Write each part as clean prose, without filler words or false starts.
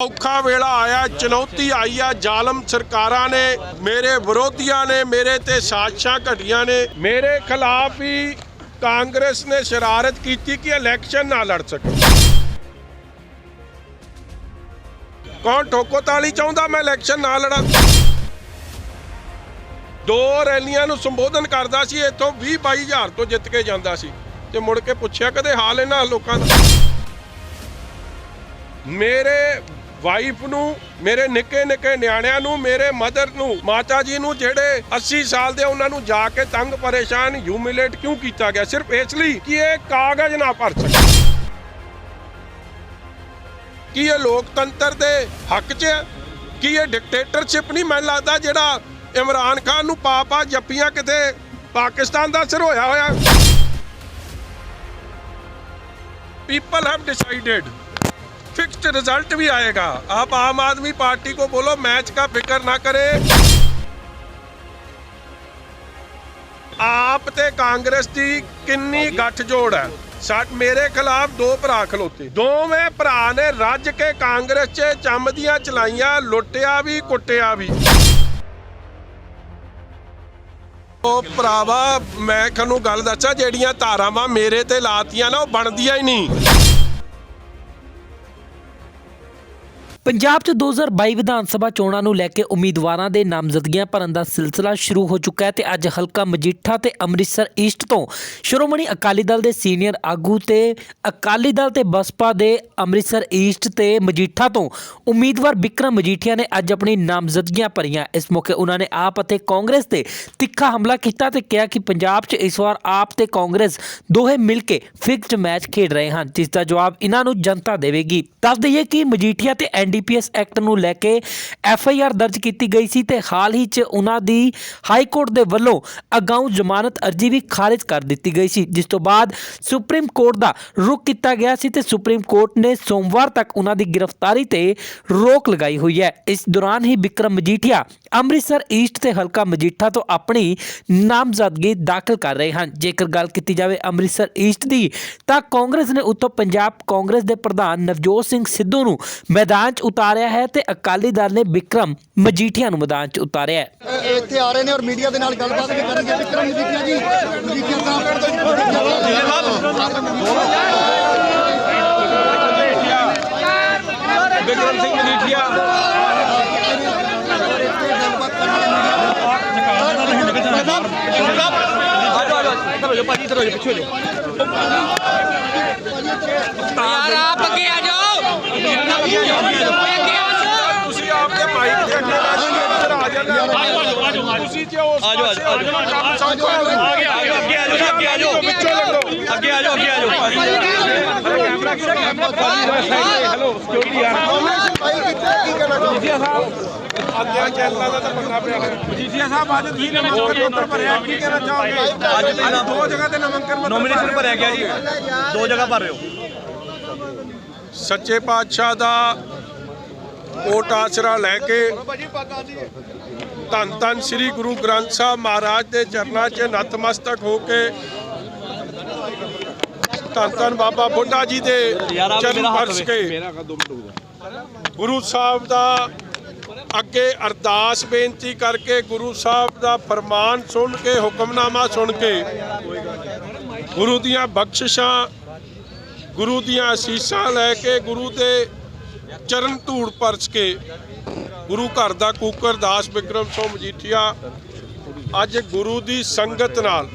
औखा वेला आया, चुनौती आई है। जालम सरकारां ने, मेरे विरोधियों ने मेरे ते साजिशां घटिया ने, मेरे खिलाफ ही कांग्रेस ने शरारत की कि इलैक्शन ना लड़ सके। कौन ठोको ताली चाहुंदा मैं इलैक्शन ना लड़ा। दो रैलियां नूं संबोधन करदा सी, इत्थों 20-22 हज़ार तो जित के जांदा सी ते मुड़ के पुछया कदे हाल इन्हां लोकां दा। मेरे वाइफ नूं, मेरे निक्के निक्के न्याणिਆਂ ਨੂੰ, ਮੇਰੇ ਮਦਰ ਨੂੰ, ਮਾਤਾ ਜੀ ਨੂੰ ਜਿਹੜੇ 80 ਸਾਲ ਦੇ ਉਹਨਾਂ ਨੂੰ ਜਾ ਕੇ ਤੰਗ ਪਰੇਸ਼ਾਨ ਹਿਊਮਿਲੇਟ ਕਿਉਂ ਕੀਤਾ ਗਿਆ? ਸਿਰਫ ਇਸ ਲਈ ਕਿ ਇਹ ਕਾਗਜ਼ ਨਾ ਭਰ ਸਕੇ। ਕੀ ਇਹ ਲੋਕਤੰਤਰ ਦੇ ਹੱਕ 'ਚ ਹੈ? ਕੀ ਇਹ ਡਿਕਟੇਟਰਸ਼ਿਪ ਨਹੀਂ? ਮੈਨੂੰ ਲੱਗਦਾ ਜਿਹੜਾ ਇਮਰਾਨ ਖਾਨ ਨੂੰ ਪਾ ਜੱਫੀਆਂ ਕਿਤੇ ਪਾਕਿਸਤਾਨ ਦਾ ਅਸਰ ਹੋਇਆ। People have decided, fixed result भी आएगा। आप आम आदमी पार्टी को बोलो मैच का फिक्र ना करे। आप ते कांग्रेस की किन्नी गठजोड़ है। मेरे खिलाफ दो भरा खलोते, दोवें भरा ने रज के कांग्रेस च चमदियां चलाइया, लुटिया भी कुटिया भी। भरावा मैं तुहानूं गल दस्सां, जिहड़ियां धारावां मेरे ते लातियां ना, वो बनदियां ही नहीं। ਪੰਜਾਬ 'ਚ 2022 ਵਿਧਾਨ ਸਭਾ ਚੋਣਾਂ ਨੂੰ ਲੈ ਕੇ ਉਮੀਦਵਾਰਾਂ ਦੇ ਨਾਮਜ਼ਦਗੀਆਂ ਭਰਨ ਦਾ ਸਿਲਸਿਲਾ ਸ਼ੁਰੂ ਹੋ ਚੁੱਕਾ ਹੈ ਤੇ ਅੱਜ ਹਲਕਾ ਮਜੀਠਾ ਤੇ ਅੰਮ੍ਰਿਤਸਰ ਈਸਟ ਤੋਂ ਸ਼੍ਰੋਮਣੀ ਅਕਾਲੀ ਦਲ ਦੇ ਸੀਨੀਅਰ ਆਗੂ ਤੇ ਅਕਾਲੀ ਦਲ ਤੇ ਬਸਪਾ ਦੇ ਅੰਮ੍ਰਿਤਸਰ ਈਸਟ ਤੇ ਮਜੀਠਾ ਤੋਂ ਉਮੀਦਵਾਰ ਬਿਕਰਮ ਮਜੀਠੀਆ ਨੇ ਅੱਜ ਆਪਣੀ ਨਾਮਜ਼ਦਗੀਆਂ ਭਰੀਆਂ। ਇਸ ਮੌਕੇ ਉਹਨਾਂ ਨੇ ਆਪ ਅਤੇ ਕਾਂਗਰਸ ਤੇ ਤਿੱਖਾ ਹਮਲਾ ਕੀਤਾ ਤੇ ਕਿਹਾ ਕਿ ਪੰਜਾਬ 'ਚ ਇਸ ਵਾਰ ਆਪ ਤੇ ਕਾਂਗਰਸ ਦੋਹੇ ਮਿਲ ਕੇ ਫਿਕਸਡ ਮੈਚ ਖੇਡ ਰਹੇ ਹਨ, ਜਿਸ ਦਾ ਜਵਾਬ ਇਹਨਾਂ ਨੂੰ ਜਨਤਾ ਦੇਵੇਗੀ। ਦੱਸ ਦਈਏ ਕਿ ਮਜੀਠੀਆ ਤੇ ਐਨਡੀਪੀਐਸ ਐਕਟ ਨੂੰ ਲੈ ਕੇ ਐਫਆਈਆਰ ਦਰਜ ਕੀਤੀ ਗਈ ਸੀ ਤੇ ਹਾਲ ਹੀ 'ਚ ਉਹਨਾਂ ਦੀ ਹਾਈ ਕੋਰਟ ਦੇ ਵੱਲੋਂ ਅਗਾਊਂ ਜ਼ਮਾਨਤ ਅਰਜ਼ੀ ਵੀ ਖਾਰਿਜ ਕਰ ਦਿੱਤੀ ਗਈ ਸੀ, ਜਿਸ ਤੋਂ ਬਾਅਦ ਸੁਪਰੀਮ ਕੋਰਟ ਦਾ ਰੁਖ ਕੀਤਾ ਗਿਆ ਸੀ ਤੇ ਸੁਪਰੀਮ ਕੋਰਟ ਨੇ ਸੋਮਵਾਰ ਤੱਕ ਉਹਨਾਂ ਦੀ ਗ੍ਰਿਫਤਾਰੀ ਤੇ ਰੋਕ ਲਗਾਈ ਹੋਈ ਹੈ। ਇਸ ਦੌਰਾਨ ਹੀ ਬਿਕਰਮ ਮਜੀਠੀਆ ਅੰਮ੍ਰਿਤਸਰ ਈਸਟ ਤੇ ਹਲਕਾ ਮਜੀਠਾ ਤੋਂ ਆਪਣੀ ਨਾਮਜ਼ਦਗੀ ਦਾਖਲ ਕਰ ਰਹੇ ਹਨ। ਜੇਕਰ ਗੱਲ ਕੀਤੀ ਜਾਵੇ ਅੰਮ੍ਰਿਤਸਰ ਈਸਟ ਦੀ, ਤਾਂ ਕਾਂਗਰਸ ਨੇ ਉੱਥੋਂ ਪੰਜਾਬ ਕਾਂਗਰਸ ਦੇ ਪ੍ਰਧਾਨ ਨਵਜੋਤ ਸਿੰਘ ਸਿੱਧੂ ਨੂੰ ਮੈਦਾਨ 'ਚ ਉਤਾਰਿਆ ਹੈ ਤੇ ਅਕਾਲੀ ਦਲ ਨੇ ਬਿਕਰਮ ਮਜੀਠੀਆ ਨੂੰ ਮੈਦਾਨ 'ਚ ਉਤਾਰਿਆ ਹੈ। ਇੱਥੇ ਆ ਰਹੇ ਨੇ ਔਰ ਮੀਡੀਆ ਦੇ ਨਾਲ ਗੱਲਬਾਤ ਵੀ ਕਰਨਗੇ। ਬਿਕਰਮ ਮਜੀਠੀਆ ਜੀ, ਮਜੀਠੀਆ ਸਾਹਿਬ ਬਿਕਰਮ ਸਿੰਘ ਮਜੀਠੀਆ ਭਾਜੀ ਇਧਰ ਹੋ ਜਾ, ਪਿੱਛੇ ਹੋ ਯਾਰ, ਆਪ ਅੱਗੇ ਆ ਜਾਓ। ਤੁਸੀਂ ਆਪਦੇ ਮਾਈਕ ਦੇ ਅੱਗੇ ਇੱਧਰ ਆ ਜਾਣਾ। ਤੁਸੀਂ ਜੇ ਉਸ ਪਾਸੇ ਆ ਜਾਓ, ਕੰਮ ਸਾਂਝੋ ਅੱਗੇ ਆ ਜਾਓ, ਅੱਗੇ ਆ ਜਾਓ, ਅੱਗੇ ਆ ਜਾਓ, ਪਿੱਛੇ ਲੱਗੋ, ਅੱਗੇ ਆ ਜਾਓ, ਅੱਗੇ ਆ ਜਾਓ। ਹੈਲੋ ਸਿਕਿਉਰਿਟੀ ਆ ਕੀ ਕਹਿਣਾ ਮਜੀਠੀਆ ਸਾਹਿਬ? ਅੱਗੇ ਚੈਨਲਾਂ ਦਾ ਤਾਂ ਪੰਗਾ ਪਿਆ ਹੈ। ਮਜੀਠੀਆ ਸਾਹਿਬ ਅੱਜ ਤੁਸੀਂ ਨਾਮੰਕਨ ਭਰਿਆ, ਕੀ ਕਹਿਣਾ ਚਾਹੋਗੇ? ਅੱਜ ਦੋ ਜਗ੍ਹਾ ਤੇ ਨਾਮੰਕਨ ਨੋਮੀਨੇਸ਼ਨ ਭਰਿਆ ਗਿਆ ਜੀ, ਦੋ ਜਗ੍ਹਾ ਭਰ ਰਹੇ ਹੋ। ਸੱਚੇ ਪਾਤਸ਼ਾਹ ਦਾ ਓਟ ਆਸਰਾ ਲੈ ਕੇ ਧੰਨ ਧੰਨ ਸ੍ਰੀ ਗੁਰੂ ਗ੍ਰੰਥ ਸਾਹਿਬ ਮਹਾਰਾਜ ਦੇ ਚਰਨਾਂ 'ਚ ਨਤਮਸਤਕ ਹੋ ਕੇ ਧੰਨ ਧੰਨ ਬਾਬਾ ਬੁੱਢਾ ਜੀ ਦੇ ਚਰਨ ਪਰਸ ਕੇ ਗੁਰੂ ਸਾਹਿਬ ਦਾ ਅੱਗੇ ਅਰਦਾਸ ਬੇਨਤੀ ਕਰਕੇ, ਗੁਰੂ ਸਾਹਿਬ ਦਾ ਫਰਮਾਨ ਸੁਣ ਕੇ, ਹੁਕਮਨਾਮਾ ਸੁਣ ਕੇ, ਗੁਰੂ ਦੀਆਂ ਬਖਸ਼ਿਸ਼ਾਂ, ਗੁਰੂ ਦੀਆਂ ਅਸੀਸਾਂ ਲੈ ਕੇ, ਗੁਰੂ ਦੇ ਚਰਨ ਧੂੜ ਪਰਸ ਕੇ, ਗੁਰੂ ਘਰ ਦਾ ਕੂਕਰ ਦਾਸ ਬਿਕਰਮ ਸਿੰਘ ਮਜੀਠੀਆ ਅੱਜ ਗੁਰੂ ਦੀ ਸੰਗਤ ਨਾਲ,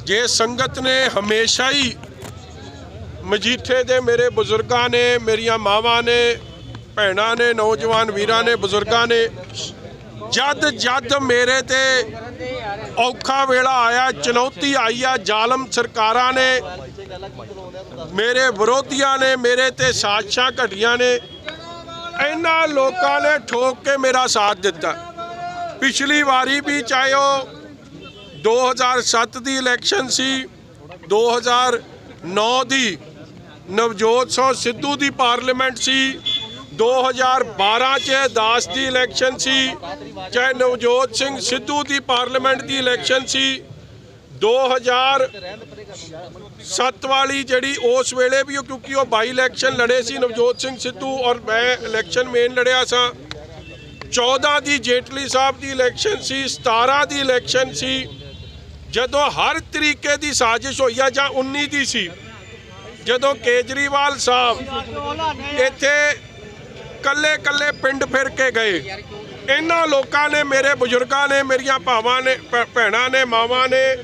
ਜੇ ਸੰਗਤ ਨੇ ਹਮੇਸ਼ਾ ਹੀ ਮਜੀਠੇ ਦੇ ਮੇਰੇ ਬਜ਼ੁਰਗਾਂ ਨੇ, ਮੇਰੀਆਂ ਮਾਵਾਂ ਨੇ, ਭੈਣਾਂ ਨੇ, ਨੌਜਵਾਨ ਵੀਰਾਂ ਨੇ, ਬਜ਼ੁਰਗਾਂ ਨੇ, ਜਦ ਮੇਰੇ ਤੇ ਔਖਾ ਵੇਲਾ ਆਇਆ, ਚੁਣੌਤੀ ਆਈ ਆ, ਜ਼ਾਲਮ ਸਰਕਾਰਾਂ ਨੇ, ਮੇਰੇ ਵਿਰੋਧੀਆਂ ਨੇ ਮੇਰੇ ਤੇ ਸਾਜ਼ਿਸ਼ਾਂ ਘਟੀਆਂ ਨੇ, ਇਹਨਾਂ ਲੋਕਾਂ ਨੇ ਠੋਕ ਕੇ ਮੇਰਾ ਸਾਥ ਦਿੱਤਾ। ਪਿਛਲੀ ਵਾਰੀ ਵੀ ਚਾਹੇ ਉਹ 2007 ਦੀ ਇਲੈਕਸ਼ਨ ਸੀ, 2009 ਦੀ ਨਵਜੋਤ ਸਿੰਘ ਸਿੱਧੂ ਦੀ ਪਾਰਲੀਮੈਂਟ ਸੀ, 2012 'ਚ ਦਾਸ ਦੀ ਇਲੈਕਸ਼ਨ ਸੀ, ਚਾਹੇ ਨਵਜੋਤ ਸਿੰਘ ਸਿੱਧੂ ਦੀ ਪਾਰਲੀਮੈਂਟ ਦੀ ਇਲੈਕਸ਼ਨ ਸੀ, 2007 ਵਾਲੀ ਜਿਹੜੀ ਉਸ ਵੇਲੇ ਵੀ ਕਿਉਂਕਿ ਉਹ ਬਾਈ ਇਲੈਕਸ਼ਨ ਲੜੇ ਸੀ ਨਵਜੋਤ ਸਿੰਘ ਸਿੱਧੂ ਔਰ ਮੈਂ ਇਲੈਕਸ਼ਨ ਮੇਨ ਲੜਿਆ ਸਾਂ। 14 ਦੀ ਜੇਟਲੀ ਸਾਹਿਬ ਦੀ ਇਲੈਕਸ਼ਨ ਸੀ, 17 ਦੀ ਇਲੈਕਸ਼ਨ ਸੀ, ਜਦੋਂ ਹਰ ਤਰੀਕੇ ਦੀ ਸਾਜ਼ਿਸ਼ ਹੋਈ ਆ, ਜਾਂ 19 ਦੀ ਸੀ ਜਦੋਂ ਕੇਜਰੀਵਾਲ ਸਾਹਿਬ ਇੱਥੇ ਕੱਲੇ ਪਿੰਡ ਫਿਰ ਕੇ ਗਏ। ਇਹਨਾਂ ਲੋਕਾਂ ਨੇ, ਮੇਰੇ ਬਜ਼ੁਰਗਾਂ ਨੇ, ਮੇਰੀਆਂ ਭਾਵਾਂ ਨੇ, ਭੈਣਾਂ ਨੇ, ਮਾਵਾਂ ਨੇ,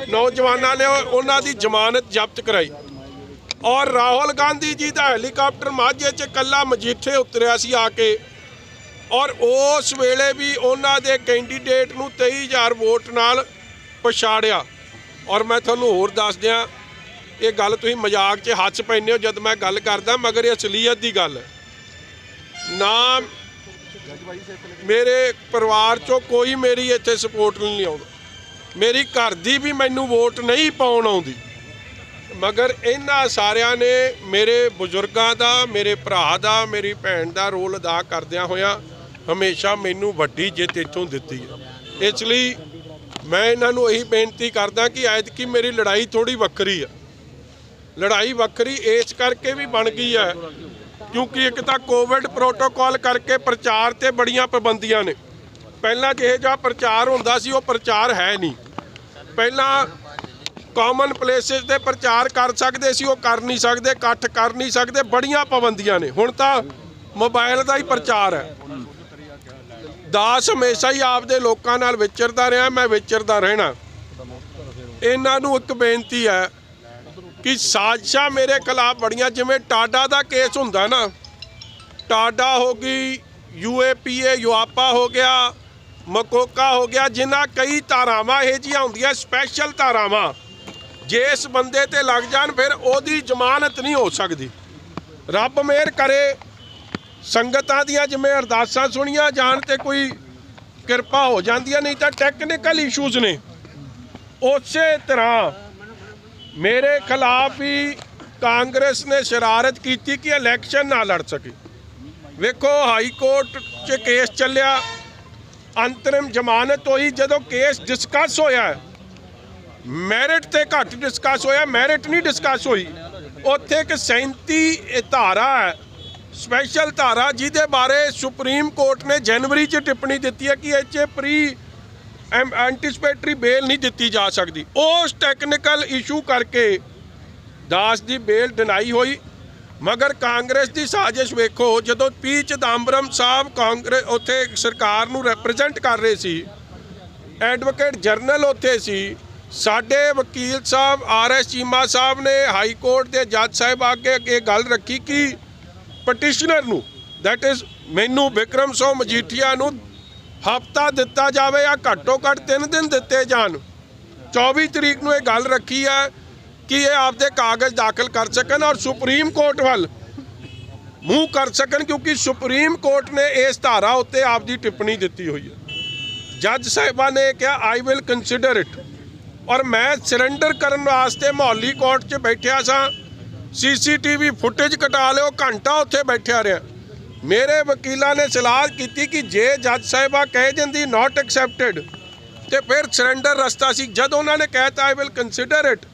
ਨੌਜਵਾਨਾਂ ਨੇ ਉਹਨਾਂ ਦੀ ਜ਼ਮਾਨਤ ਜ਼ਬਤ ਕਰਾਈ। ਔਰ ਰਾਹੁਲ ਗਾਂਧੀ ਜੀ ਦਾ ਹੈਲੀਕਾਪਟਰ ਮਾਝੇ 'ਚ ਕੱਲਾ ਮਜੀਠੇ ਉਤਰਿਆ ਸੀ ਆ ਕੇ, ਔਰ ਉਸ ਵੇਲੇ ਵੀ ਉਹਨਾਂ ਦੇ ਕੈਂਡੀਡੇਟ ਨੂੰ 23,000 ਵੋਟ ਨਾਲ ਪਛਾੜਿਆ। ਔਰ ਮੈਂ ਤੁਹਾਨੂੰ ਹੋਰ ਦੱਸ ਦਿਆਂ, ਇਹ ਗੱਲ ਤੁਸੀਂ ਮਜ਼ਾਕ 'ਚ ਹੱਸ ਪੈਂਦੇ ਹੋ ਜਦ ਮੈਂ ਗੱਲ ਕਰਦਾ, ਮਗਰ ਇਹ ਅਸਲੀਅਤ ਦੀ ਗੱਲ ਹੈ। ਨਾ ਮੇਰੇ ਪਰਿਵਾਰ 'ਚੋਂ ਕੋਈ ਮੇਰੀ ਇੱਥੇ ਸਪੋਰਟ ਨਹੀਂ ਆਉਂਦਾ, ਮੇਰੀ ਘਰ ਦੀ ਵੀ ਮੈਨੂੰ ਵੋਟ ਨਹੀਂ ਪਾਉਣ ਆਉਂਦੀ, ਮਗਰ ਇਹਨਾਂ ਸਾਰਿਆਂ ਨੇ ਮੇਰੇ ਬਜ਼ੁਰਗਾਂ ਦਾ, ਮੇਰੇ ਭਰਾ ਦਾ, ਮੇਰੀ ਭੈਣ ਦਾ ਰੋਲ ਅਦਾ ਕਰਦਿਆਂ ਹੋਇਆਂ ਹਮੇਸ਼ਾ ਮੈਨੂੰ ਵੱਡੀ ਜਿੱਤ ਇੱਥੋਂ ਦਿੱਤੀ ਹੈ। ਇਸ ਲਈ ਮੈਂ ਇਹਨਾਂ ਨੂੰ ਇਹੀ ਬੇਨਤੀ ਕਰਦਾ ਕਿ ਐਤਕੀ ਮੇਰੀ ਲੜਾਈ ਥੋੜੀ ਵੱਖਰੀ ਆ। ਲੜਾਈ ਵੱਖਰੀ ਇਸ ਕਰਕੇ ਵੀ ਬਣ ਗਈ ਹੈ ਕਿਉਂਕਿ ਇੱਕ ਤਾਂ ਕੋਵਿਡ ਪ੍ਰੋਟੋਕਾਲ ਕਰਕੇ ਪ੍ਰਚਾਰ ਤੇ ਬੜੀਆਂ ਪਾਬੰਦੀਆਂ ਨੇ। ਪਹਿਲਾਂ ਜਿਹੇ ਜਿਹਾ ਪ੍ਰਚਾਰ ਹੁੰਦਾ ਸੀ ਉਹ ਪ੍ਰਚਾਰ ਹੈ ਨਹੀਂ। ਪਹਿਲਾਂ ਕਾਮਨ ਪਲੇਸਿਸ ਤੇ ਪ੍ਰਚਾਰ ਕਰ ਸਕਦੇ ਸੀ, ਉਹ ਕਰ ਨਹੀਂ ਸਕਦੇ, ਇਕੱਠ ਕਰ ਨਹੀਂ ਸਕਦੇ, ਬੜੀਆਂ ਪਾਬੰਦੀਆਂ ਨੇ। ਹੁਣ ਤਾਂ ਮੋਬਾਈਲ ਦਾ ਹੀ ਪ੍ਰਚਾਰ ਹੈ। ਦਾਸ ਹਮੇਸ਼ਾ ਹੀ ਆਪਦੇ ਲੋਕਾਂ ਨਾਲ ਵਿਚਰਦਾ ਰਿਹਾ, ਮੈਂ ਵਿਚਰਦਾ ਰਹਿਣਾ। ਇਹਨਾਂ ਨੂੰ ਇੱਕ ਬੇਨਤੀ ਹੈ ਕਿ ਸਾਜ਼ਿਸ਼ਾਂ ਮੇਰੇ ਖਿਲਾਫ ਬੜੀਆਂ, ਜਿਵੇਂ ਟਾਡਾ ਦਾ ਕੇਸ ਹੁੰਦਾ ਨਾ, ਟਾਡਾ ਹੋ ਗਈ, UAPA ਯੂਆਪਾ ਹੋ ਗਿਆ, ਮਕੋਕਾ ਹੋ ਗਿਆ, ਜਿਨ੍ਹਾਂ ਕਈ ਧਾਰਾਵਾਂ ਇਹ ਜਿਹੀਆਂ ਹੁੰਦੀਆਂ ਸਪੈਸ਼ਲ ਧਾਰਾਵਾਂ, ਜਿਸ ਬੰਦੇ ਤੇ ਲੱਗ ਜਾਣ ਫਿਰ ਉਹਦੀ ਜ਼ਮਾਨਤ ਨਹੀਂ ਹੋ ਸਕਦੀ। ਰੱਬ ਮਿਹਰ ਕਰੇ ਸੰਗਤਾਂ ਦੀਆਂ ਜਿਵੇਂ ਅਰਦਾਸਾਂ ਸੁਣੀਆਂ ਜਾਣ ਤੇ ਕੋਈ ਕਿਰਪਾ ਹੋ ਜਾਂਦੀ ਹੈ, ਨਹੀਂ ਤਾਂ ਟੈਕਨੀਕਲ ਇਸ਼ੂਜ਼ ਨੇ। ਉਸੇ ਤਰ੍ਹਾਂ ਮੇਰੇ ਖਿਲਾਫ ਵੀ ਕਾਂਗਰਸ ਨੇ ਸ਼ਰਾਰਤ ਕੀਤੀ ਕਿ ਇਲੈਕਸ਼ਨ ਨਾ ਲੜ ਸਕੇ। ਵੇਖੋ ਹਾਈ ਕੋਰਟ 'ਚ ਕੇਸ ਚੱਲਿਆ, ਅੰਤਰਿਮ ਜ਼ਮਾਨਤ ਹੋਈ। ਜਦੋਂ ਕੇਸ ਡਿਸਕਸ ਹੋਇਆ, ਮੈਰਿਟ ਤੇ ਘੱਟ ਡਿਸਕਸ ਹੋਇਆ, ਮੈਰਿਟ ਨਹੀਂ ਡਿਸਕਸ ਹੋਈ। ਉੱਥੇ ਇੱਕ 37 ਧਾਰਾ ਹੈ, ਸਪੈਸ਼ਲ ਧਾਰਾ, ਜਿਹਦੇ ਬਾਰੇ ਸੁਪਰੀਮ ਕੋਰਟ ਨੇ ਜਨਵਰੀ 'ਚ ਟਿੱਪਣੀ ਦਿੱਤੀ ਹੈ ਕਿ ਇਹ 'ਚ ਪ੍ਰੀ ਐਂਟੀਸਪੇਟਰੀ ਬੇਲ ਨਹੀਂ ਦਿੱਤੀ ਜਾ ਸਕਦੀ। ਉਸ ਟੈਕਨੀਕਲ ਇਸ਼ੂ ਕਰਕੇ ਦਾਸ ਦੀ ਬੇਲ ਡਿਨਾਈ ਹੋਈ। ਮਗਰ ਕਾਂਗਰਸ ਦੀ ਸਾਜ਼ਿਸ਼ ਵੇਖੋ, ਜਦੋਂ ਪੀ ਚਿਦੰਬਰਮ ਸਾਹਿਬ ਕਾਂਗਰਸ ਉੱਥੇ ਸਰਕਾਰ ਨੂੰ ਰਿਪਰੈਜ਼ੈਂਟ ਕਰ ਰਹੇ ਸੀ, ਐਡਵੋਕੇਟ ਜਨਰਲ ਉੱਥੇ ਸੀ, ਸਾਡੇ ਵਕੀਲ ਸਾਹਿਬ RS ਚੀਮਾ ਸਾਹਿਬ ਨੇ ਹਾਈ ਕੋਰਟ ਦੇ ਜੱਜ ਸਾਹਿਬ ਅੱਗੇ ਇਹ ਗੱਲ ਰੱਖੀ ਕਿ ਪਟੀਸ਼ਨਰ ਨੂੰ, ਦੈਟ ਇਜ਼ ਮੈਨੂੰ ਵਿਕਰਮ ਸਿੰਘ ਮਜੀਠੀਆ ਨੂੰ ਹਫ਼ਤਾ ਦਿੱਤਾ ਜਾਵੇ ਜਾਂ ਘੱਟੋ ਘੱਟ 3 ਦਿਨ ਦਿੱਤੇ ਜਾਣ। 24 ਤਰੀਕ ਨੂੰ ਇਹ ਗੱਲ ਰੱਖੀ ਹੈ ਕਿ ਇਹ ਆਪਦੇ ਕਾਗਜ਼ ਦਾਖਲ ਕਰ ਸਕਣ ਔਰ ਸੁਪਰੀਮ ਕੋਰਟ ਵੱਲ ਮੂੰਹ ਕਰ ਸਕਣ, ਕਿਉਂਕਿ ਸੁਪਰੀਮ ਕੋਰਟ ਨੇ ਇਸ ਧਾਰਾ ਉੱਤੇ ਆਪਦੀ ਟਿੱਪਣੀ ਦਿੱਤੀ ਹੋਈ ਹੈ। ਜੱਜ ਸਾਹਿਬਾਂ ਨੇ ਕਿਹਾ ਆਈ ਵਿਲ ਕੰਸੀਡਰ ਇਟ, ਔਰ ਮੈਂ ਸਰੈਂਡਰ ਕਰਨ ਵਾਸਤੇ ਮੌਲੀ ਕੋਰਟ 'ਚ ਬੈਠਿਆ ਸਾਂ। CCTV ਫੁਟੇਜ ਕਟਾ ਲਿਓ, ਘੰਟਾ ਉੱਥੇ ਬੈਠਿਆ ਰਿਹਾ। ਮੇਰੇ ਵਕੀਲਾਂ ਨੇ ਸਲਾਹ ਕੀਤੀ ਕਿ ਜੇ ਜੱਜ ਸਾਹਿਬਾ ਕਹਿ ਦਿੰਦੀ ਨਾਟ ਐਕਸੈਪਟਡ ਤੇ ਫਿਰ ਸਰੈਂਡਰ ਰਸਤਾ ਸੀ। ਜਦ ਉਹਨਾਂ ਨੇ ਕਹਿਤਾ ਆਈ ਵਿਲ ਕੰਸੀਡਰ ਇਟ,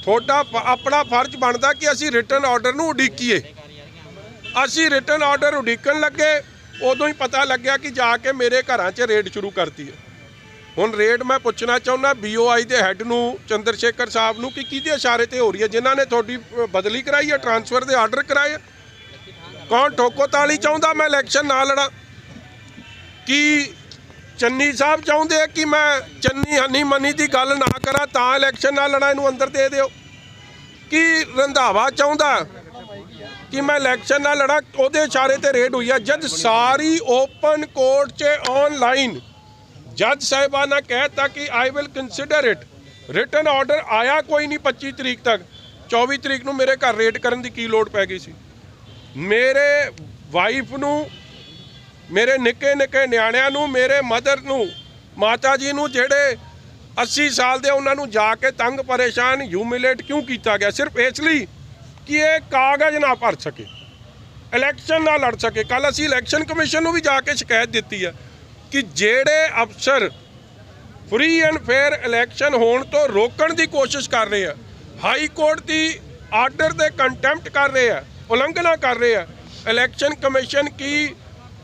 ਤੁਹਾਡਾ ਆਪਣਾ ਫਰਜ਼ ਬਣਦਾ ਕਿ ਅਸੀਂ ਰਿਟਨ ਆਰਡਰ ਨੂੰ ਉਡੀਕੀਏ। ਅਸੀਂ ਰਿਟਨ ਆਰਡਰ ਉਡੀਕਣ ਲੱਗੇ, ਉਦੋਂ ਹੀ ਪਤਾ ਲੱਗਿਆ ਕਿ ਜਾ ਕੇ ਮੇਰੇ ਘਰਾਂ 'ਚ ਰੇਡ ਸ਼ੁਰੂ ਕਰਤੀ ਹੈ। ਹੁਣ ਰੇਡ ਮੈਂ ਪੁੱਛਣਾ ਚਾਹੁੰਦਾ BOI ਦੇ ਹੈੱਡ ਨੂੰ, ਚੰਦਰ ਸ਼ੇਖਰ ਸਾਹਿਬ ਨੂੰ, ਕਿ ਕਿਹਦੇ ਇਸ਼ਾਰੇ ਤੇ ਹੋ ਰਹੀ ਹੈ? ਜਿਨ੍ਹਾਂ ਨੇ ਤੁਹਾਡੀ ਬਦਲੀ ਕਰਾਈ ਹੈ, ਟ੍ਰਾਂਸਫਰ ਦੇ ਆਰਡਰ ਕਰਾਏ ਹੈ, ਕੌਣ ਠੋਕੋ ਤਾਲੀ ਚਾਹੁੰਦਾ ਮੈਂ ਇਲੈਕਸ਼ਨ ਨਾ ਲੜਾਂ? ਕੀ ਚੰਨੀ ਸਾਹਿਬ ਚਾਹੁੰਦੇ ਆ ਕਿ ਮੈਂ ਚੰਨੀ ਹਨੀ ਮਨੀ ਦੀ ਗੱਲ ਨਾ ਕਰਾਂ ਤਾਂ ਇਲੈਕਸ਼ਨ ਨਾ ਲੜਾਂ, ਇਹਨੂੰ ਅੰਦਰ ਦੇ ਦਿਓ? ਕੀ ਰੰਧਾਵਾ ਚਾਹੁੰਦਾ ਕਿ ਮੈਂ ਇਲੈਕਸ਼ਨ ਨਾ ਲੜਾਂ? ਉਹਦੇ ਇਸ਼ਾਰੇ ਤੇ ਰੇਡ ਹੋਈ ਹੈ। ਜਦ ਸਾਰੀ ਓਪਨ ਕੋਰਟ 'ਚ ਆਨਲਾਈਨ ਜੱਜ ਸਾਹਿਬਾਨ ਨੇ ਕਹਿਤਾ ਕਿ I will consider it, written order ਆਇਆ ਕੋਈ ਨਹੀਂ 25 ਤਰੀਕ ਤੱਕ। 24 ਤਰੀਕ ਨੂੰ ਮੇਰੇ ਘਰ ਰੇਡ ਕਰਨ ਦੀ ਕੀ ਲੋੜ ਪੈ ਗਈ ਸੀ? ਮੇਰੇ ਵਾਈਫ ਨੂੰ, ਮੇਰੇ ਨਿੱਕੇ ਨਿੱਕੇ ਨਿਆਣਿਆਂ ਨੂੰ, ਮੇਰੇ ਮਦਰ ਨੂੰ, ਮਾਤਾ ਜੀ ਨੂੰ ਜਿਹੜੇ 80 ਸਾਲ ਦੇ, ਉਹਨਾਂ ਨੂੰ ਜਾ ਕੇ ਤੰਗ ਪਰੇਸ਼ਾਨ ਹਿਊਮਿਲੇਟ ਕਿਉਂ ਕੀਤਾ ਗਿਆ? ਸਿਰਫ ਇਸ ਲਈ ਕਿ ਇਹ ਕਾਗਜ਼ ਨਾ ਭਰ ਸਕੇ, ਇਲੈਕਸ਼ਨ ਨਾ ਲੜ ਸਕੇ। ਕੱਲ੍ਹ ਅਸੀਂ ਇਲੈਕਸ਼ਨ ਕਮਿਸ਼ਨ ਨੂੰ ਵੀ ਜਾ ਕੇ ਸ਼ਿਕਾਇਤ ਦਿੱਤੀ ਹੈ ਕਿ ਜਿਹੜੇ ਅਫਸਰ ਫ੍ਰੀ ਐਂਡ ਫੇਅਰ ਇਲੈਕਸ਼ਨ ਹੋਣ ਤੋਂ ਰੋਕਣ ਦੀ ਕੋਸ਼ਿਸ਼ ਕਰ ਰਹੇ ਆ। ਹਾਈ ਕੋਰਟ ਦੀ ਆਰਡਰ ਦੇ ਕੰਟੈਂਪਟ ਕਰ ਰਹੇ ਆ, ਉਲੰਘਣਾ ਕਰ ਰਹੇ ਆ। ਇਲੈਕਸ਼ਨ ਕਮਿਸ਼ਨ ਕੀ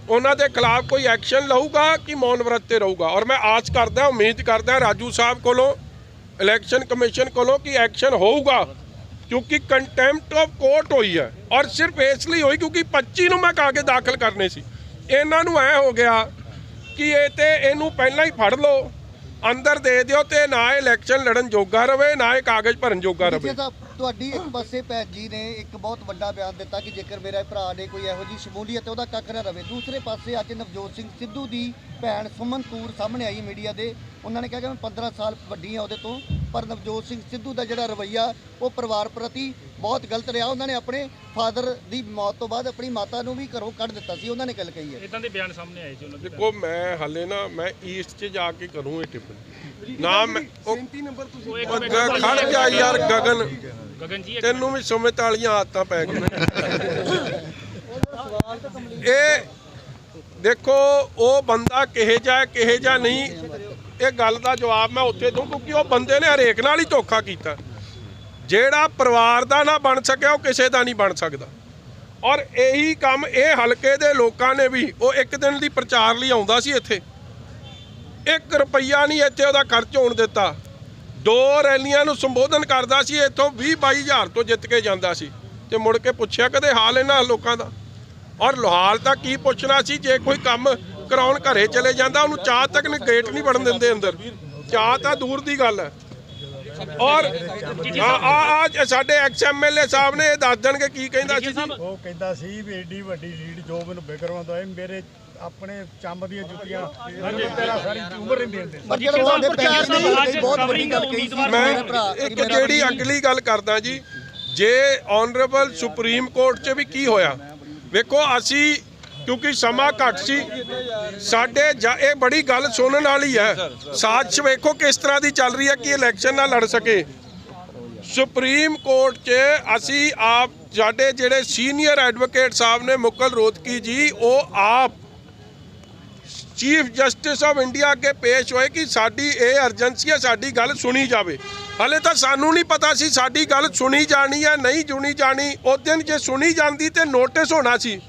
ਉਹਨਾਂ ਦੇ ਖਿਲਾਫ ਕੋਈ ਐਕਸ਼ਨ ਲਊਗਾ ਕਿ ਮੌਨ ਵਰਤ ਤੇ ਰਹੂਗਾ? ਔਰ ਮੈਂ ਆਸ ਕਰਦਾ, ਉਮੀਦ ਕਰਦਾ ਰਾਜੂ ਸਾਹਿਬ ਕੋਲੋਂ, ਇਲੈਕਸ਼ਨ ਕਮਿਸ਼ਨ ਕੋਲੋਂ ਕਿ ਐਕਸ਼ਨ ਹੋਊਗਾ, ਕਿਉਂਕਿ ਕੰਟੈਂਪਟ ਆਫ ਕੋਰਟ ਹੋਈ ਹੈ। ਔਰ ਸਿਰਫ ਇਸ ਲਈ ਹੋਈ ਕਿਉਂਕਿ 25 ਨੂੰ ਮੈਂ ਕਾਗਜ਼ ਦਾਖਲ ਕਰਨੇ ਸੀ। ਇਹਨਾਂ ਨੂੰ ਐ ਹੋ ਗਿਆ ਕਿ ਇਹ ਤੇ ਇਹਨੂੰ ਪਹਿਲਾਂ ਹੀ ਫੜ ਲਓ, ਅੰਦਰ ਦੇ ਦਿਓ, ਤੇ ਨਾ ਇਲੈਕਸ਼ਨ ਲੜਨ ਜੋਗਾ ਰਵੇ, ਨਾ ਇਹ ਕਾਗਜ਼ ਭਰਨ ਜੋਗਾ ਰਵੇ। ਤੁਹਾਡੀ ਇੱਕ ਪਾਸੇ ਭੈਣ ਜੀ ਨੇ ਇੱਕ ਬਹੁਤ ਵੱਡਾ ਬਿਆਨ ਦਿੱਤਾ ਕਿ ਜੇਕਰ ਮੇਰੇ ਭਰਾ ਨੇ ਕੋਈ ਇਹੋ ਜਿਹੀ ਸ਼ਮੂਲੀਅਤ ਉਹਦਾ ਕੱਖ ਨਾ ਰਵੇ। ਦੂਸਰੇ ਪਾਸੇ ਅੱਜ ਨਵਜੋਤ ਸਿੰਘ ਸਿੱਧੂ ਦੀ ਭੈਣ ਸੁਮਨ ਤੂਰ ਸਾਹਮਣੇ ਆਈ ਮੀਡੀਆ ਦੇ, ਉਹਨਾਂ ਨੇ ਕਿਹਾ ਕਿ ਮੈਂ 15 ਸਾਲ ਵੱਡੀ ਹਾਂ ਉਹਦੇ ਤੋਂ, ਪਰ ਨਵਜੋਤ ਸਿੰਘ ਸਿੱਧੂ ਦਾ ਜਿਹੜਾ ਰਵੱਈਆ ਉਹ ਪਰਿਵਾਰ ਪ੍ਰਤੀ ਬਹੁਤ ਗਲਤ ਰਿਹਾ। ਉਹਨਾਂ ਨੇ ਆਪਣੇ ਫਾਦਰ ਦੀ ਮੌਤ ਤੋਂ ਬਾਅਦ ਆਪਣੀ ਮਾਤਾ ਨੂੰ ਵੀ ਘਰੋਂ ਕੱਢ ਦਿੱਤਾ ਸੀ, ਉਹਨਾਂ ਨੇ ਗੱਲ ਕਹੀ ਹੈ। ਇਦਾਂ ਦੇ ਬਿਆਨ ਸਾਹਮਣੇ ਆਏ ਸੀ ਉਹਨਾਂ ਦੇ। ਦੇਖੋ ਮੈਂ ਹਾਲੇ ਨਾ ਮੈਂ ਈਸਟ 'ਚ ਜਾ ਕੇ ਕਰੂੰ ਇਹ ਟਿੱਪਣੀ ਨਾ। ਮੈਂ 37 ਨੰਬਰ ਤੁਸੀਂ ਖੜ ਗਿਆ ਯਾਰ ਗਗਨ ਜੀ, ਤੈਨੂੰ ਵੀ ਸੁਮਿਤ ਵਾਲੀਆਂ ਆਦਤਾਂ ਪੈ ਗਈਆਂ। ਇਹ ਦੇਖੋ ਉਹ ਬੰਦਾ ਕਿਹੇ ਜਾ ਨਹੀਂ, ਇਹ ਗੱਲ ਦਾ ਜਵਾਬ ਮੈਂ ਉੱਥੇ ਦੂੰ ਕਿਉਂਕਿ ਉਹ ਬੰਦੇ ਨੇ ਹਰੇਕ ਨਾਲ ਹੀ ਧੋਖਾ ਕੀਤਾ। ਜਿਹੜਾ ਪਰਿਵਾਰ ਦਾ ਨਾ ਬਣ ਸਕਿਆ ਉਹ ਕਿਸੇ ਦਾ ਨਹੀਂ ਬਣ ਸਕਦਾ। ਔਰ ਇਹੀ ਕੰਮ ਇਹ ਹਲਕੇ ਦੇ ਲੋਕਾਂ ਨੇ ਵੀ, ਉਹ ਇੱਕ ਦਿਨ ਦੀ ਪ੍ਰਚਾਰ ਲਈ ਆਉਂਦਾ ਸੀ ਇੱਥੇ, 1 ਰੁਪਈਆ ਨਹੀਂ ਇੱਥੇ ਉਹਦਾ ਖਰਚ ਹੋਣ ਦਿੱਤਾ। 2 ਰੈਲੀਆਂ ਨੂੰ ਸੰਬੋਧਨ ਕਰਦਾ ਸੀ, ਇੱਥੋਂ 20-22 ਹਜ਼ਾਰ ਤੋਂ ਜਿੱਤ ਕੇ ਜਾਂਦਾ ਸੀ। ਤੇ ਮੁੜ ਕੇ ਪੁੱਛਿਆ ਕਦੇ ਹਾਲ ਇਹਨਾਂ ਲੋਕਾਂ ਦਾ? ਔਰ ਹਾਲ ਤਾਂ ਕੀ ਪੁੱਛਣਾ ਸੀ, ਜੇ ਕੋਈ ਕੰਮ ਕਰਾਉਣ ਘਰੇ ਚਲੇ ਜਾਂਦਾ ਉਹਨੂੰ ਚਾਹ ਤੱਕ ਨੇ ਗੇਟ ਨਹੀਂ ਵੜਨ ਦਿੰਦੇ ਅੰਦਰ, ਚਾਹ ਤਾਂ ਦੂਰ ਦੀ ਗੱਲ ਹੈ। ਔਰ ਆ ਸਾਡੇ ਐਕਸ-ਐਮਐਲਏ ਸਾਹਿਬ ਨੇ ਇਹ ਦੱਸ ਦੇਣਗੇ ਕੀ ਕਹਿੰਦਾ ਸੀ ਜੀ। ਉਹ ਕਹਿੰਦਾ ਸੀ ਵੀ ਏਡੀ ਵੱਡੀ ਲੀਡ ਜੋ ਮੈਨੂੰ ਬਿਕਰਮਾਂ ਹੈ, ਮੇਰੇ ਆਪਣੇ ਚੰਬ ਦੀਆਂ ਜੁੱਤੀਆਂ ਤੇਰਾ ਸਾਰੀ ਉਮਰ ਨਹੀਂ ਦੇਂਦੇ। ਬਹੁਤ ਵੱਡੀ ਗੱਲ ਕਹੀ ਸੀ। ਮੈਂ ਇੱਕ ਜਿਹੜੀ ਅਗਲੀ ਗੱਲ ਕਰਦਾ ਜੀ, ਜੇ ਆਨਰੇਬਲ ਸੁਪਰੀਮ ਕੋਰਟ 'ਚ ਵੀ ਕੀ ਹੋਇਆ ਵੇਖੋ, ਅਸੀਂ ਕਿਉਂਕਿ ਸਮਾਂ ਘੱਟ ਸੀ ਸਾਡੇ, ਇਹ ਬੜੀ ਗੱਲ ਸੁਣਨ ਵਾਲੀ ਹੈ। ਸਾਜ਼ਿਸ਼ ਵੇਖੋ ਕਿਸ ਤਰ੍ਹਾਂ ਦੀ ਚੱਲ ਰਹੀ ਹੈ ਕਿ ਇਲੈਕਸ਼ਨ ਨਾ ਲੜ ਸਕੇ। ਸੁਪਰੀਮ ਕੋਰਟ 'ਚ ਅਸੀਂ ਆਪ, ਸਾਡੇ ਜਿਹੜੇ ਸੀਨੀਅਰ ਐਡਵੋਕੇਟ ਸਾਹਿਬ ਨੇ ਮੁਕਲ ਰੋਹਤਗੀ ਜੀ, ਉਹ ਆਪ ਚੀਫ ਜਸਟਿਸ ਆਫ ਇੰਡੀਆ ਅੱਗੇ ਪੇਸ਼ ਹੋਏ ਕਿ ਸਾਡੀ ਇਹ ਅਰਜੈਂਸੀ ਹੈ, ਸਾਡੀ ਗੱਲ ਸੁਣੀ ਜਾਵੇ। ਹਲੇ ਤਾਂ ਸਾਨੂੰ ਨਹੀਂ ਪਤਾ ਸੀ ਸਾਡੀ ਗੱਲ ਸੁਣੀ ਜਾਣੀ ਹੈ ਨਹੀਂ ਸੁਣੀ ਜਾਣੀ। ਉਸ ਦਿਨ ਜੇ ਸੁਣੀ ਜਾਂਦੀ ਤੇ ਨੋਟਿਸ ਹੋਣਾ ਸੀ,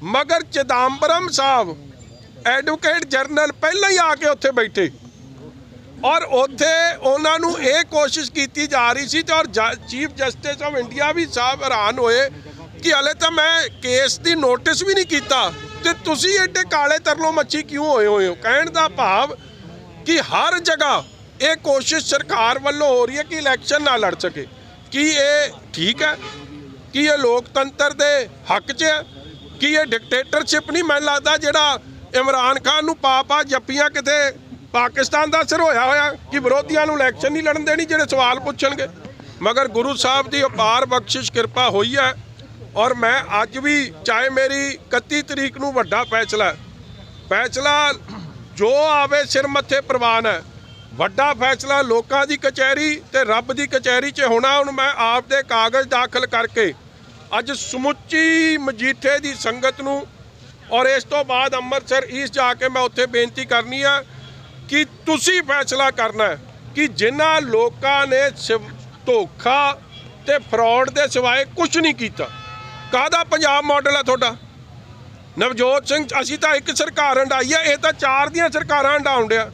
ਮਗਰ ਚਿਦੰਬਰਮ ਸਾਹਿਬ ਐਡਵੋਕੇਟ ਜਨਰਲ ਪਹਿਲਾਂ ਹੀ ਆ ਕੇ ਉੱਥੇ ਬੈਠੇ, ਔਰ ਉੱਥੇ ਉਹਨਾਂ ਨੂੰ ਇਹ ਕੋਸ਼ਿਸ਼ ਕੀਤੀ ਜਾ ਰਹੀ ਸੀ। ਤੇ ਔਰ ਚੀਫ ਜਸਟਿਸ ਆਫ ਇੰਡੀਆ ਵੀ ਸਾਹਿਬ ਹੈਰਾਨ ਹੋਏ ਕਿ ਹਲੇ ਤਾਂ ਮੈਂ ਕੇਸ ਦੀ ਨੋਟਿਸ ਵੀ ਨਹੀਂ ਕੀਤਾ ਤੇ ਤੁਸੀਂ ਐਡੇ ਕਾਲੇ ਤਰਲੋ ਮੱਛੀ ਕਿਉਂ ਹੋਏ ਹੋ। ਕਹਿਣ ਦਾ ਭਾਵ ਕਿ ਹਰ ਜਗ੍ਹਾ ਇਹ ਕੋਸ਼ਿਸ਼ ਸਰਕਾਰ ਵੱਲੋਂ ਹੋ ਰਹੀ ਹੈ ਕਿ ਇਲੈਕਸ਼ਨ ਨਾ ਲੜ ਸਕੇ। ਕੀ ਇਹ ਠੀਕ ਹੈ? ਕੀ ਇਹ ਲੋਕਤੰਤਰ ਦੇ ਹੱਕ 'ਚ ਹੈ? ਕੀ ਇਹ ਡਿਕਟੇਟਰਸ਼ਿਪ ਨਹੀਂ? ਮੈਨੂੰ ਲੱਗਦਾ ਜਿਹੜਾ ਇਮਰਾਨ ਖਾਨ ਨੂੰ ਪਾ ਜੱਪੀਆਂ ਕਿਤੇ ਪਾਕਿਸਤਾਨ ਦਾ ਅਸਰ ਹੋਇਆ ਕਿ ਵਿਰੋਧੀਆਂ ਨੂੰ ਇਲੈਕਸ਼ਨ ਨਹੀਂ ਲੜਨ ਦੇਣੀ ਜਿਹੜੇ ਸਵਾਲ ਪੁੱਛਣਗੇ। ਮਗਰ ਗੁਰੂ ਸਾਹਿਬ ਦੀ ਅਪਾਰ ਬਖਸ਼ਿਸ਼ ਕਿਰਪਾ ਹੋਈ ਹੈ। ਔਰ ਮੈਂ ਅੱਜ ਵੀ, ਚਾਹੇ ਮੇਰੀ 31 ਤਰੀਕ ਨੂੰ ਵੱਡਾ ਫੈਸਲਾ ਜੋ ਆਵੇ ਸਿਰ ਮੱਥੇ ਪ੍ਰਵਾਨ ਹੈ। ਵੱਡਾ ਫੈਸਲਾ ਲੋਕਾਂ ਦੀ ਕਚਹਿਰੀ ਤੇ ਰੱਬ ਦੀ ਕਚਹਿਰੀ 'ਚ ਹੋਣਾ। ਹੁਣ ਮੈਂ ਆਪ ਦੇ ਕਾਗਜ਼ ਦਾਖਲ ਕਰਕੇ ਅੱਜ ਸਮੁੱਚੀ ਮਜੀਠੇ ਦੀ ਸੰਗਤ ਨੂੰ, ਔਰ ਇਸ ਤੋਂ ਬਾਅਦ ਅੰਮ੍ਰਿਤਸਰ ਈਸਟ ਜਾ ਕੇ ਮੈਂ ਉੱਥੇ ਬੇਨਤੀ ਕਰਨੀ ਆ ਕਿ ਤੁਸੀਂ ਫੈਸਲਾ ਕਰਨਾ ਹੈ ਕਿ ਜਿਨ੍ਹਾਂ ਲੋਕਾਂ ਨੇ ਧੋਖਾ ਤੇ ਫਰਾਡ ਦੇ ਸਿਵਾਏ ਕੁਝ ਨਹੀਂ ਕੀਤਾ, ਕਾਹਦਾ ਪੰਜਾਬ ਮਾਡਲ ਹੈ ਤੁਹਾਡਾ? ਨਵਜੋਤ ਸਿੰਘ, ਅਸੀਂ ਤਾਂ ਇੱਕ ਸਰਕਾਰ ਹੰਡਾਈ ਹੈ, ਇਹ ਤਾਂ 4 ਦੀਆਂ ਸਰਕਾਰਾਂ ਹੰਡਾਉਣ ਡਿਆ।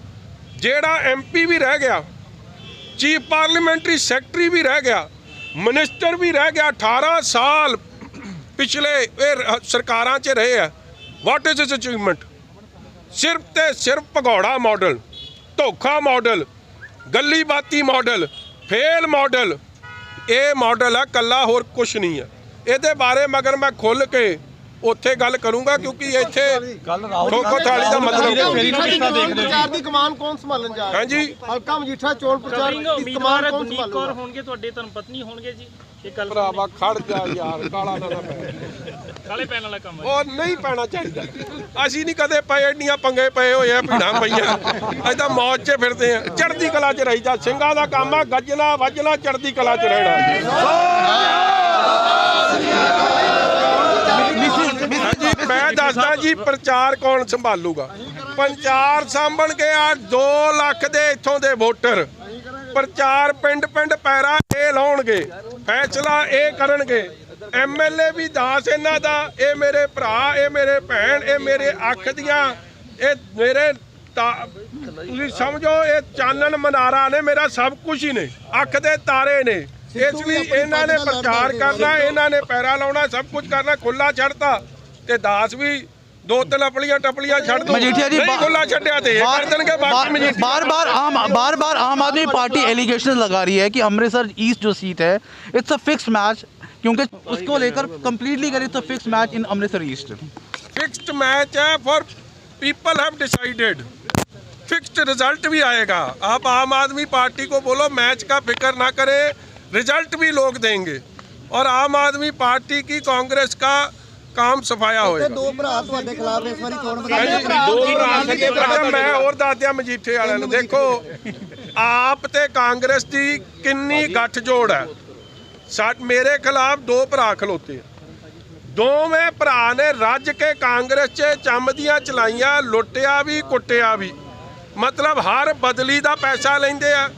ਜਿਹੜਾ MP ਵੀ ਰਹਿ ਗਿਆ, ਚੀਫ ਪਾਰਲੀਮੈਂਟਰੀ ਸੈਕਟਰੀ ਵੀ ਰਹਿ ਗਿਆ, ਮਿਨਿਸਟਰ ਵੀ ਰਹਿ ਗਿਆ। 18 ਸਾਲ ਪਿਛਲੇ ਇਹ ਸਰਕਾਰਾਂ 'ਚ ਰਹੇ ਆ। What is it's achievement? ਸਿਰਫ ਤੇ ਸਿਰਫ ਭਗੌੜਾ ਮਾਡਲ, ਧੋਖਾ ਮਾਡਲ, ਗੱਲੀ ਬਾਤੀ ਮਾਡਲ, ਫੇਲ ਮਾਡਲ। ਇਹ ਮਾਡਲ ਹੈ ਕੱਲਾ, ਹੋਰ ਕੁਛ ਨਹੀਂ ਹੈ। ਇਹਦੇ ਬਾਰੇ ਮਗਰ ਮੈਂ ਖੁੱਲ੍ਹ ਕੇ ਉੱਥੇ ਗੱਲ ਕਰੂੰਗਾ ਕਿਉਂਕਿ ਇੱਥੇ ਠੋਕੋ ਥਾਲੀ ਦਾ ਮਤਲਬ ਪ੍ਰਚਾਰ ਦੀ ਕਮਾਨ ਕੌਣ ਸੰਭਾਲਣ ਜਾ ਰਿਹਾ? ਹਾਂਜੀ, ਹਲਕਾ ਮਜੀਠਾ ਚੋਣ ਪ੍ਰਚਾਰ ਦੀ ਕਮਾਨ ਕੌਣ ਸੰਭਾਲੂਗਾ? ਹੋਣਗੇ ਤੁਹਾਡੇ ਧਰਮ ਪਤਨੀ ਹੋਣਗੇ ਜੀ। ਇਹ ਗੱਲ ਭਰਾਵਾ ਖੜ ਜਾ ਯਾਰ, ਕਾਲਾ ਨਾ ਪੈ। ਕਾਲੇ ਪੈਣ ਵਾਲਾ ਕੰਮ ਹੈ, ਉਹ ਨਹੀਂ ਪੈਣਾ ਚਾਹੀਦਾ। ਅਸੀਂ ਨਹੀਂ ਕਦੇ ਪਏ, ਇੰਨੀਆਂ ਪੰਗੇ ਪਏ ਹੋਏ ਆ, ਭੀੜਾਂ ਪਈਆਂ, ਐਦਾਂ ਮੌਜ 'ਚ ਫਿਰਦੇ ਆ। ਚੜ੍ਹਦੀ ਕਲਾ 'ਚ ਰਹੀਦਾ, ਸਿੰਘਾਂ ਦਾ ਕੰਮ ਆ ਗੱਜਣਾ ਵੱਜਣਾ, ਚੜ੍ਹਦੀ ਕਲਾ 'ਚ ਰਹਿਣਾ। ਮੈਂ ਦੱਸਦਾ ਜੀ ਪ੍ਰਚਾਰ ਕੌਣ ਸੰਭਾਲੂਗਾ। ਪ੍ਰਚਾਰ ਸਾਂਭਣਗੇ ਆ 2 ਲੱਖ ਦੇ ਇੱਥੋਂ ਦੇ ਵੋਟਰ। ਪ੍ਰਚਾਰ ਪਿੰਡ ਪਿੰਡ ਪੈਰਾ ਇਹ ਲਾਉਣਗੇ, ਫੈਸਲਾ ਇਹ ਕਰਨਗੇ। ਐਮਐਲਏ ਵੀ ਦਾਸ ਇਹਨਾਂ ਦਾ, ਇਹ ਮੇਰੇ ਭਰਾ, ਇਹ ਮੇਰੇ ਭੈਣ, ਇਹ ਮੇਰੇ ਅੱਖ ਦੀਆਂ, ਇਹ ਮੇਰੇ ਤੁਸੀਂ ਸਮਝੋ ਇਹ ਚਾਨਣ ਮਨਾਰਾ ਨੇ, ਮੇਰਾ ਸਭ ਕੁਝ ਹੀ ਨੇ, ਅੱਖ ਦੇ ਤਾਰੇ ਨੇ। ਇਸ ਲਈ ਇਹਨਾਂ ਨੇ ਪ੍ਰਚਾਰ ਕਰਨਾ, ਇਹਨਾਂ ਨੇ ਪੈਰਾ ਲਾਉਣਾ, ਸਭ ਕੁਝ ਕਰਨਾ। ਖੁੱਲਾ ਛੱਡਤਾ ਤੇ ਦਾਸ ਵੀ 2-3 ਆਪਣੀਆਂ ਟਪਲੀਆਂ ਛੱਡ ਦੋ। मजीठिया जी ਖੁੱਲਾ ਛੱਡਿਆ ਤੇ ਇਹ ਕਰ ਦੇਣਗੇ ਬਾਕੀ ਮਜੀਠੀਆ। बार बार आम आदमी पार्टी एलिगेशन लगा रही है कि अमृतसर ईस्ट जो सीट है इट्स अ फिक्स मैच, क्योंकि उसको लेकर कंप्लीटली करें तो fix match in Amritsar east. Fixed match है for people have decided, fixed result भी आएगा। आप आम आदमी पार्टी को बोलो मैच का फिक्र ना करे, रिजल्ट भी लोग देंगे और आम आदमी पार्टी की कांग्रेस का काम सफाया होएगा। 2 ਭਰਾ ਤੁਹਾਡੇ ਖਿਲਾਫ ਇਸ ਵਾਰੀ ਚੋਣ ਅੱਛਾ ਮੈਂ ਹੋਰ ਦੱਸ ਦਿਆਂ ਮਜੀਠੇ ਵਾਲਿਆਂ ਨੂੰ, ਦੇਖੋ ਆਪ ਤੇ ਕਾਂਗਰਸ ਦੀ ਕਿੰਨੀ ਗੱਠਜੋੜ ਹੈ। ਮੇਰੇ ਖਿਲਾਫ 2 ਭਰਾ ਖਲੋਤੇ ਆ, ਦੋਵੇਂ ਭਰਾ ਨੇ ਰੱਜ ਕੇ ਕਾਂਗਰਸ 'ਚ ਚੰਮਦੀਆਂ ਚਲਾਈਆਂ, ਲੁੱਟਿਆ ਵੀ ਕੁੱਟਿਆ ਵੀ। ਮਤਲਬ ਹਰ ਬਦਲੀ ਦਾ ਪੈਸਾ ਲੈਂਦੇ ਆ,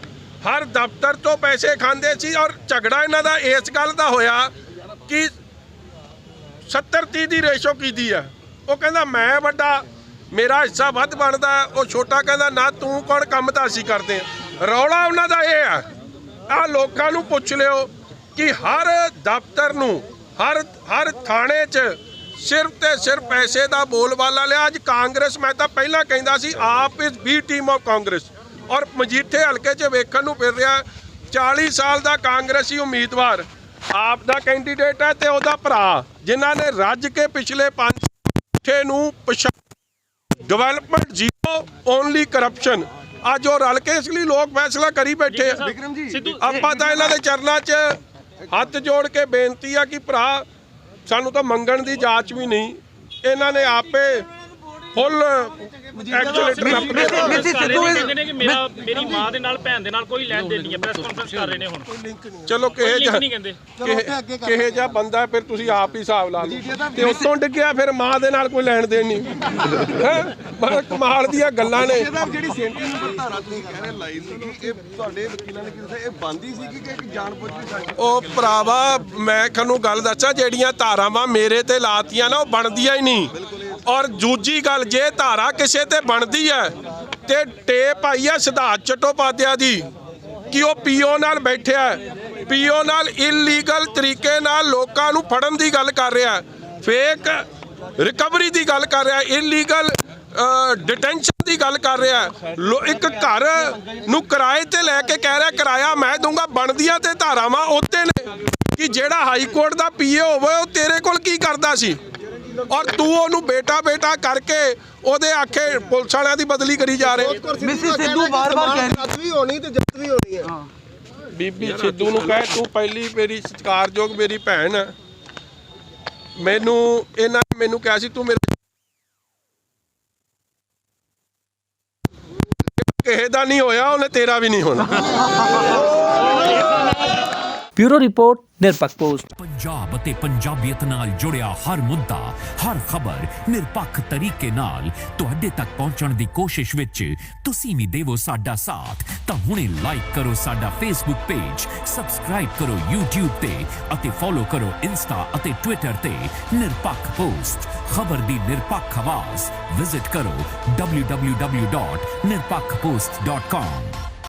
ਹਰ ਦਫ਼ਤਰ ਤੋਂ ਪੈਸੇ ਖਾਂਦੇ ਸੀ। ਔਰ ਝਗੜਾ ਇਹਨਾਂ ਦਾ ਇਸ ਗੱਲ ਦਾ ਹੋਇਆ ਕਿ 70-30 ਦੀ ਰੇਸ਼ੋ ਕੀਤੀ ਆ। ਉਹ ਕਹਿੰਦਾ ਮੈਂ ਵੱਡਾ, ਮੇਰਾ ਹਿੱਸਾ ਵੱਧ ਬਣਦਾ, ਉਹ ਛੋਟਾ ਕਹਿੰਦਾ ਨਾ ਤੂੰ ਕੌਣ, ਕੰਮ ਤਾਂ ਅਸੀਂ ਕਰਦੇ ਆ। ਰੌਲਾ ਉਹਨਾਂ ਦਾ ਇਹ ਆ, ਆਹ ਲੋਕਾਂ ਨੂੰ ਪੁੱਛ ਲਿਓ ਕਿ ਹਰ ਦਫ਼ਤਰ ਨੂੰ, ਹਰ ਥਾਣੇ 'ਚ ਸਿਰਫ ਤੇ ਸਿਰਫ ਪੈਸੇ ਦਾ ਬੋਲਬਾਲਾ ਲਿਆ। ਅੱਜ ਕਾਂਗਰਸ, ਮੈਂ ਤਾਂ ਪਹਿਲਾਂ ਕਹਿੰਦਾ ਸੀ ਆਪ ਇਸ ਬੀ ਟੀਮ ਆਫ ਕਾਂਗਰਸ, ਔਰ ਮਜੀਠੇ ਹਲਕੇ 'ਚ ਵੇਖਣ ਨੂੰ ਫਿਰ ਰਿਹਾ 40 ਸਾਲ ਦਾ ਕਾਂਗਰਸੀ ਉਮੀਦਵਾਰ ਆਪ ਦਾ ਕੈਂਡੀਡੇਟ ਹੈ ਤੇ ਉਹਦਾ ਭਰਾ, ਜਿਨ੍ਹਾਂ ਨੇ ਰੱਜ ਕੇ ਪਿਛਲੇ 5 ਨੂੰ ਡਿਵੈਲਪਮੈਂਟ ਜ਼ੀਰੋ, ਓਨਲੀ ਕਰਪਸ਼ਨ, ਅੱਜ ਉਹ ਰਲ ਕੇ ਇਸ ਲਈ ਲੋਕ ਫੈਸਲਾ ਕਰੀ ਬੈਠੇ ਆ। ਆਪਾਂ ਤਾਂ ਇਹਨਾਂ ਦੇ ਚਰਨਾਂ 'ਚ ਹੱਥ ਜੋੜ ਕੇ ਬੇਨਤੀ ਆ ਕਿ ਭਰਾ ਸਾਨੂੰ ਤਾਂ ਮੰਗਣ ਦੀ ਜਾਂਚ ਵੀ ਨਹੀਂ, ਇਹਨਾਂ ਨੇ ਆਪੇ ਫੁੱਲ ਐਕਚੁਅਲੀ ਕਹਿੰਦੇ ਨੇ ਕਿ ਮੇਰੀ ਮਾਂ ਦੇ ਨਾਲ ਭੈਣ ਦੇ ਨਾਲ ਕੋਈ ਲੈਣ ਦੇਣ ਨਹੀਂ ਹੈ। ਪ੍ਰੈਸ ਕਾਨਫਰੰਸ ਕਰ ਰਹੇ ਨੇ ਹੁਣ। ਚਲੋ ਕਿਹੇ ਜਿਹਾ ਬੰਦਾ ਫਿਰ ਤੁਸੀਂ ਆਪ ਹੀ ਹਿਸਾਬ ਲਾ ਲਓ। ਤੇ ਉੱਤੋਂ ਡਿੱਗਿਆ ਫਿਰ ਮਾਂ ਦੇ ਨਾਲ ਕੋਈ ਲੈਣ ਦੇਣ ਨਹੀਂ ਹੈ। ਬੜਾ ਕਮਾਲ ਦੀਆਂ ਗੱਲਾਂ ਨੇ। ਜਿਹੜੀ 37 ਨੰਬਰ ਧਾਰਾ ਤੁਸੀਂ ਕਹਿ ਰਹੇ ਲਾਈ ਸੀ, ਇਹ ਤੁਹਾਡੇ ਵਕੀਲਾਂ ਨੇ ਕਿਹਾ ਇਹ ਬੰਦੀ ਸੀ ਕਿ ਇੱਕ ਜਾਣਬੁੱਝ ਕੇ ਸਾਡੀ? ਉਹ ਭਰਾਵਾ ਮੈਂ ਤੁਹਾਨੂੰ ਗੱਲ ਦੱਸਾਂ, ਜਿਹੜੀਆਂ ਧਾਰਾਵਾਂ ਮੇਰੇ ਤੇ ਲਾਤੀਆਂ ਨਾ ਉਹ ਬਣਦੀਆਂ ਹੀ ਨਹੀਂ। ਔਰ ਦੂਜੀ ਗੱਲ, ਜੇ ਧਾਰਾ ਕਿਸੇ ਤੇ ਬਣਦੀ ਹੈ ਤੇ ਟੇਪ ਆਈ ਆ ਸਿਧਾਰਥ ਚਟੋਪਾਧਿਆਏ ਦੀ ਕਿ ਉਹ ਪੀਓ ਨਾਲ ਬੈਠਿਆ, ਪੀਓ ਨਾਲ ਇਲੀਗਲ ਤਰੀਕੇ ਨਾਲ ਲੋਕਾਂ ਨੂੰ ਫੜਨ ਦੀ ਗੱਲ ਕਰ ਰਿਹਾ, ਫੇਕ ਰਿਕਵਰੀ ਦੀ ਗੱਲ ਕਰ ਰਿਹਾ, ਇਲੀਗਲ ਡਿਟੈਂਸ਼ਨ ਦੀ ਗੱਲ ਕਰ ਰਿਹਾ। ਇੱਕ ਘਰ ਨੂੰ ਕਿਰਾਏ ਤੇ ਲੈ ਕੇ ਕਹਿ ਰਿਹਾ ਕਿਰਾਇਆ ਮੈਂ ਦੂੰਗਾ। ਬਣਦੀਆਂ ਤੇ ਧਾਰਾਵਾਂ ਉੱਤੇ ਨੇ ਕਿ ਜਿਹੜਾ ਹਾਈ ਕੋਰਟ ਦਾ ਪੀਏ ਹੋਵੇ ਉਹ ਤੇਰੇ ਕੋਲ ਕੀ ਕਰਦਾ ਸੀ, ਔਰ ਤੂੰ ਉਹਨੂੰ ਬੇਟਾ ਬੇਟਾ ਕਰਕੇ ਉਹਦੇ ਆਖੇ ਪੁਲਿਸ ਵਾਲਿਆਂ ਦੀ ਬਦਲੀ ਕਰੀ ਜਾ ਰਹੇ। मिसेस सिद्धू बार-बार कह रही ਜੱਤ ਵੀ ਹੋਣੀ ਤੇ ਜੱਤ ਵੀ ਹੋਣੀ ਹੈ। ਬੀਬੀ ਸਿੱਧੂ ਨੂੰ ਕਹੇ ਤੂੰ ਪਹਿਲੀ ਮੇਰੀ ਸਤਿਕਾਰਯੋਗ ਮੇਰੀ ਭੈਣ ਹੈ। ਮੈਨੂੰ ਇਹਨਾਂ ਨੇ ਮੈਨੂੰ ਕਿਹਾ ਸੀ ਤੂੰ ਮੇਰੇ ਕਿਸੇ ਦਾ ਨਹੀਂ ਹੋਇਆ, ਉਹਨੇ ਤੇਰਾ ਵੀ ਨਹੀਂ ਹੋਣਾ। ਬਿਊਰੋ ਰਿਪੋਰਟ, ਨਿਰਪੱਖ ਪੋਸਟ। ਪੰਜਾਬ ਅਤੇ ਪੰਜਾਬੀਅਤ ਨਾਲ ਜੁੜਿਆ ਹਰ ਮੁੱਦਾ, ਹਰ ਖਬਰ ਨਿਰਪੱਖ ਤਰੀਕੇ ਨਾਲ ਤੁਹਾਡੇ ਤੱਕ ਪਹੁੰਚਣ ਦੀ ਕੋਸ਼ਿਸ਼ ਵਿੱਚ ਤੁਸੀਂ ਵੀ ਦੇਵੋ ਸਾਡਾ ਸਾਥ। ਤਾਂ ਹੁਣੇ ਲਾਈਕ ਕਰੋ ਸਾਡਾ ਫੇਸਬੁੱਕ ਪੇਜ, ਸਬਸਕ੍ਰਾਈਬ ਕਰੋ YouTube ਤੇ ਅਤੇ ਫੋਲੋ ਕਰੋ ਇੰਸਟਾ ਅਤੇ ਟਵਿੱਟਰ ਤੇ ਨਿਰਪੱਖ ਪੋਸਟ, ਖਬਰ ਦੀ ਨਿਰਪੱਖ ਆਵਾਜ਼। ਵਿਜ਼ਿਟ ਕਰੋ www.nirpakhpost.com।